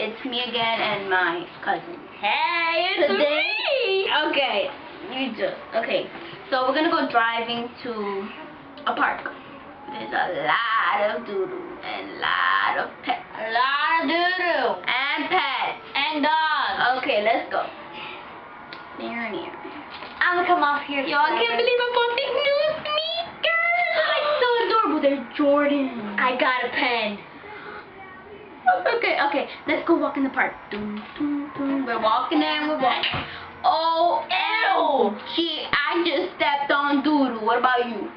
it's me again and my cousin. Hey, it's me! Okay, okay. So we're gonna go driving to a park. There's a lot of doodoo and a lot of pets. A lot of doodoo. And pets. And dogs. Okay, let's go. Near. I'm gonna come off here. Yo, I can't believe I bought these new sneakers. They're so adorable. They're Jordan. I got a pen. Okay, let's go walk in the park. We're walking in, we're walking. Oh, ew! I just stepped on doodoo. What about you?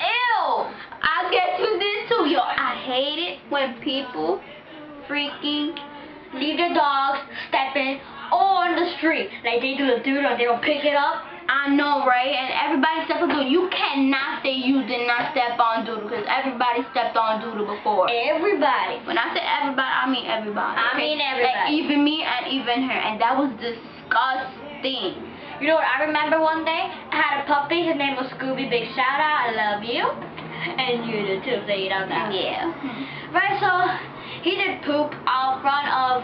Ew! I guess you did too. Yo, I hate it when people freaking leave their dogs stepping on the street. Like they do the doodoo and they don't pick it up. I know, right? And everybody steps on doodoo. You cannot say you did not step on doodoo because everybody stepped on doodoo before. Everybody. When I say everybody, I mean everybody. I mean everybody. Like even me and even her. And that was disgusting. You know what I remember one day? I had a puppy. His name was Scooby. Big shout out. I love you. And you do too, so you know that. Yeah. Right, so he did poop out front of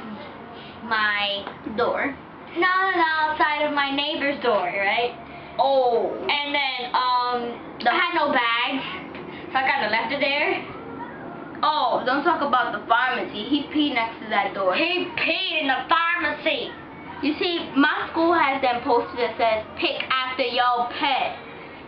my door. No, outside of my neighbor's door, right? Oh. And then, I had no bags, so I kind of left it there. Oh, don't talk about the pharmacy. He peed next to that door. He peed in the pharmacy. You see, my school has them posters that says, pick after your pet.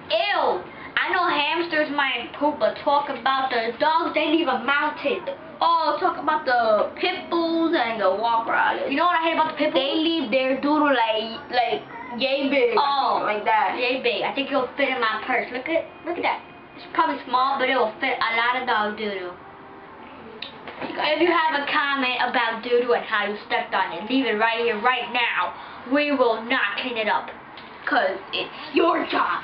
Ew. I know hamsters might poop, but talk about the dogs, they leave them mounted. Oh, talk about the pit bulls and the walker rotters. You know what I hate about the pit bulls? They leave their doodle like yay big. Oh, like that. Yay big. I think it'll fit in my purse. Look at that. It's probably small, but it will fit a lot of dog doodle. If you have a comment about doodle and how you stepped on it, leave it right here, right now. We will not clean it up. Cause it's your job.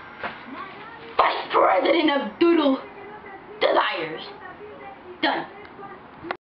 Vice President of Doodle Desires. Done.